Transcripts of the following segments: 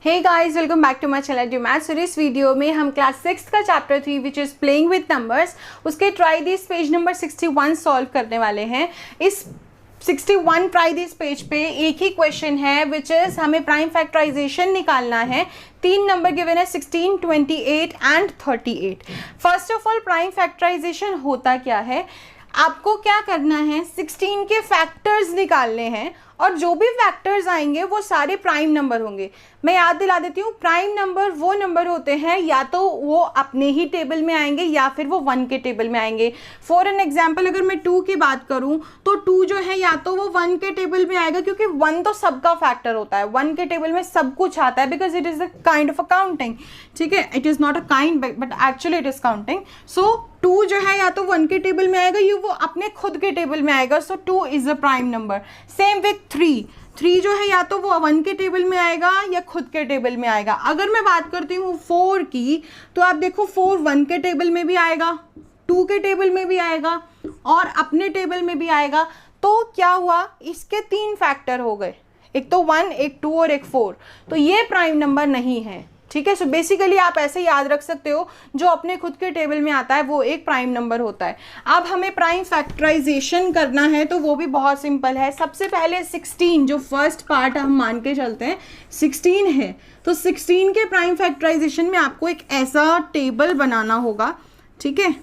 Hey guys, welcome back to my channel due maths. इस video में हम class 6 का chapter 3 which is playing with numbers उसके try this page number 61 solve करने वाले हैं। इस 61 ट्राई दिस पेज पे एक ही क्वेश्चन है विच इज़ हमें प्राइम फैक्टराइजेशन निकालना है। 3 नंबर गिवन है 16, 28 and 38। First of all prime factorisation होता क्या है, आपको क्या करना है, 16 के फैक्टर्स निकालने हैं और जो भी फैक्टर्स आएंगे वो सारे प्राइम नंबर होंगे। मैं याद दिला देती हूँ, प्राइम नंबर वो नंबर होते हैं या तो वो अपने ही टेबल में आएंगे या फिर वो 1 के टेबल में आएंगे। फॉर एन एग्जाम्पल अगर मैं 2 की बात करूँ तो 2 जो है या तो वो 1 के टेबल में आएगा, क्योंकि 1 तो सबका फैक्टर होता है, 1 के टेबल में सब कुछ आता है because it is a kind of a counting. ठीक है, it is not a kind but actually it is counting. So 2 जो है या तो 1 के टेबल में आएगा या वो अपने खुद के टेबल में आएगा। सो 2 is a prime number. Same with 3 जो है या तो वो 1 के टेबल में आएगा या खुद के टेबल में आएगा। अगर मैं बात करती हूँ 4 की तो आप देखो 4 1 के टेबल में भी आएगा, 2 के टेबल में भी आएगा और अपने टेबल में भी आएगा। तो क्या हुआ, इसके 3 फैक्टर हो गए, एक तो 1, एक 2 और एक 4। तो ये प्राइम नंबर नहीं है। ठीक है, सो बेसिकली आप ऐसे याद रख सकते हो, जो अपने खुद के टेबल में आता है वो एक प्राइम नंबर होता है। अब हमें प्राइम फैक्टराइजेशन करना है तो वो भी बहुत सिंपल है। सबसे पहले 16 जो फर्स्ट पार्ट हम मान के चलते हैं 16 है, तो 16 के प्राइम फैक्टराइजेशन में आपको एक ऐसा टेबल बनाना होगा। ठीक है,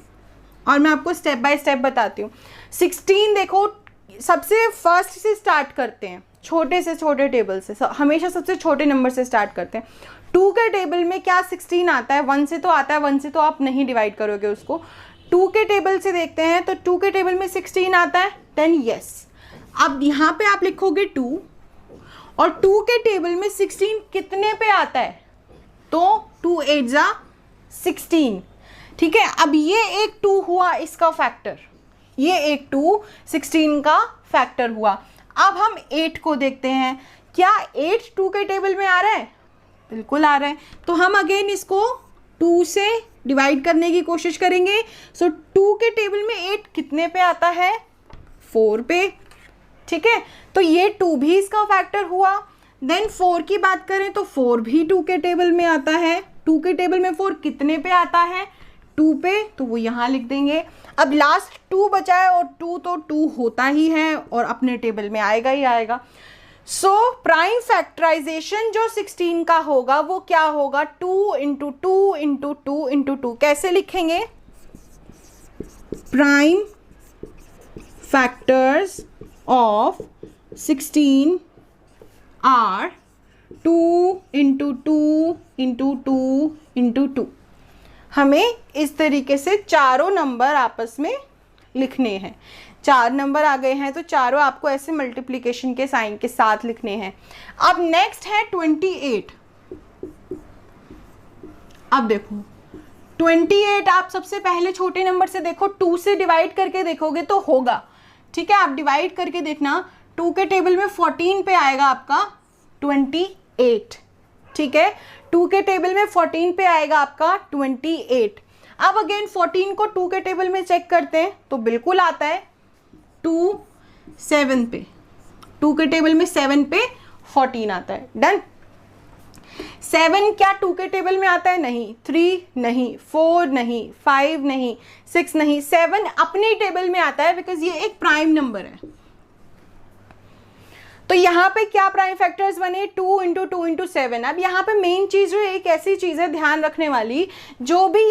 और मैं आपको स्टेप बाय स्टेप बताती हूँ। 16 देखो, सबसे फर्स्ट से स्टार्ट करते हैं, छोटे से छोटे टेबल से, हमेशा सबसे छोटे नंबर से स्टार्ट करते हैं। 2 के टेबल में क्या 16 आता है, 1 से तो आता है, 1 से तो आप नहीं डिवाइड करोगे उसको। 2 के टेबल से देखते हैं तो 2 के टेबल में 16 आता है, देन यस। अब यहाँ पे आप लिखोगे 2 और 2 के टेबल में 16 कितने पे आता है, तो 2 8 जा 16। ठीक है, अब ये एक 2 हुआ इसका फैक्टर, ये एक 2 16 का फैक्टर हुआ। अब हम 8 को देखते हैं, क्या 8 2 के टेबल में आ रहा है, बिल्कुल आ रहा है। तो हम अगेन इसको 2 से डिवाइड करने की कोशिश करेंगे। सो 2 के टेबल में 8 कितने पे आता है, 4 पे। ठीक है, तो ये 2 भी इसका फैक्टर हुआ। देन 4 की बात करें तो 4 भी 2 के टेबल में आता है। 2 के टेबल में 4 कितने पे आता है, 2 पे, तो वो यहाँ लिख देंगे। अब लास्ट 2 बचा है और 2 तो 2 होता ही है और अपने टेबल में आएगा ही आएगा। सो प्राइम फैक्टराइजेशन जो 16 का होगा वो क्या होगा, 2 इंटू 2 इंटू 2 इंटू 2। कैसे लिखेंगे, prime factors of 16 are 2 into 2 into 2 into 2। हमें इस तरीके से चारों नंबर आपस में लिखने हैं। 4 नंबर आ गए हैं तो चारों आपको ऐसे मल्टीप्लिकेशन के साइन के साथ लिखने हैं। अब नेक्स्ट है 28। अब देखो 28 आप सबसे पहले छोटे नंबर से देखो, 2 से डिवाइड करके देखोगे तो होगा। ठीक है, आप डिवाइड करके देखना, 2 के टेबल में 14 पे आएगा आपका 28। ठीक है, 2 के टेबल में 14 पे आएगा आपका 28। अब अगेन 14 को 2 के टेबल में चेक करते हैं तो बिल्कुल आता है 2 7 पे, 2 के टेबल में 7 पे 14 आता है। डन। 7 क्या 2 के टेबल में आता है, नहीं। 3 नहीं, 4 नहीं, 5 नहीं, 6 नहीं, 7 अपने टेबल में आता है बिकॉज ये एक प्राइम नंबर है। तो यहाँ पे क्या प्राइम फैक्टर्स बने, 2 इंटू 2 इंटू 7। अब यहाँ पे मेन चीज जो एक ऐसी चीज है ध्यान रखने वाली, जो भी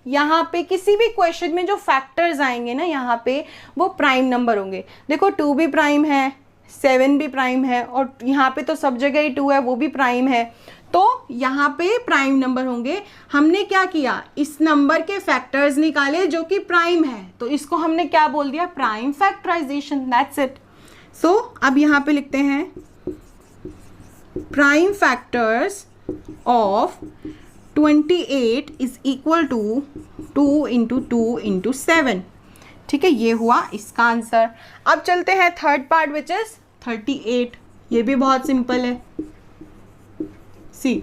यहाँ पे किसी भी क्वेश्चन में जो फैक्टर्स आएंगे ना यहाँ पे, वो प्राइम नंबर होंगे। देखो 2 भी प्राइम है, 7 भी प्राइम है और यहाँ पे तो सब जगह ही 2 है, वो भी प्राइम है। तो यहाँ पे प्राइम नंबर होंगे। हमने क्या किया, इस नंबर के फैक्टर्स निकाले जो कि प्राइम है, तो इसको हमने क्या बोल दिया, prime factorisation. That's it. So अब यहाँ पे लिखते हैं prime factors of 28 is equal to 2 into 2 into 7। ठीक है, ये हुआ इसका आंसर। अब चलते हैं थर्ड पार्ट विच इज 38। ये भी बहुत सिंपल है। सी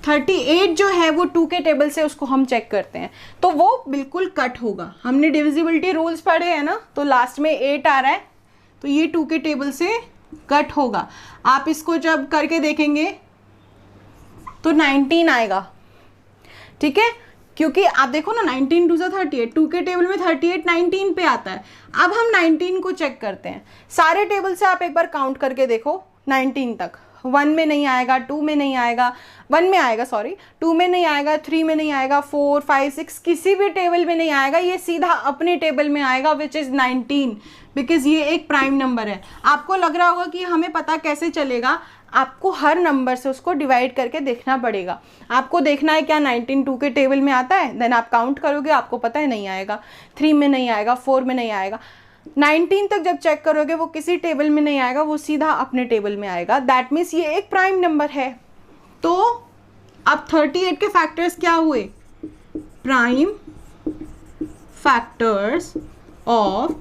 38 जो है वो 2 के टेबल से उसको हम चेक करते हैं तो वो बिल्कुल कट होगा। हमने डिविजिबिलिटी रूल्स पढ़े हैं ना, तो लास्ट में 8 आ रहा है तो ये 2 के टेबल से कट होगा। आप इसको जब करके देखेंगे तो 19 आएगा, ठीक है, क्योंकि आप देखो ना 19 2 38, 2 के टेबल में 38 19 पे आता है। अब हम 19 को चेक करते हैं, सारे टेबल से आप एक बार काउंट करके देखो 19 तक। 1 में नहीं आएगा, 2 में नहीं आएगा, 1 में आएगा सॉरी, 2 में नहीं आएगा, 3 में नहीं आएगा, 4 5 6 किसी भी टेबल में नहीं आएगा, ये सीधा अपने टेबल में आएगा विच इज़ 19, बिकॉज ये एक प्राइम नंबर है। आपको लग रहा होगा कि हमें पता कैसे चलेगा, आपको हर नंबर से उसको डिवाइड करके देखना पड़ेगा। आपको देखना है क्या 19 2 के टेबल में आता है, देन आप काउंट करोगे, आपको पता है नहीं आएगा, 3 में नहीं आएगा, 4 में नहीं आएगा, 19 तक जब चेक करोगे वो किसी टेबल में नहीं आएगा, वो सीधा अपने टेबल में आएगा। दैट मीन्स ये एक प्राइम नंबर है। तो अब 38 के फैक्टर्स क्या हुए, prime factors of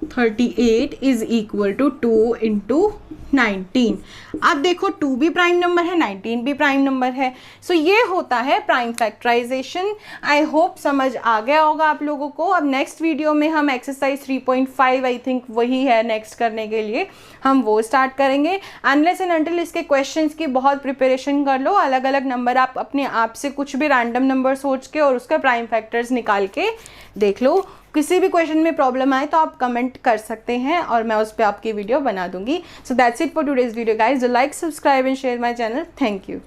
38 is equal to 2 into 19। अब देखो 2 भी प्राइम नंबर है, 19 भी प्राइम नंबर है। सो ये होता है प्राइम फैक्टराइजेशन। आई होप समझ आ गया होगा आप लोगों को। अब नेक्स्ट वीडियो में हम एक्सरसाइज 3.5 आई थिंक वही है नेक्स्ट करने के लिए, हम वो स्टार्ट करेंगे। अनलेस एंड अनटिल इसके क्वेश्चंस की बहुत प्रिपरेशन कर लो, अलग अलग नंबर आप अपने आप से कुछ भी रैंडम नंबर सोच के और उसका प्राइम फैक्टर्स निकाल के देख लो। किसी भी क्वेश्चन में प्रॉब्लम आए तो आप कमेंट कर सकते हैं और मैं उस पर आपकी वीडियो बना दूंगी। So that's it for today's video guys. Like, subscribe and share my channel. Thank you.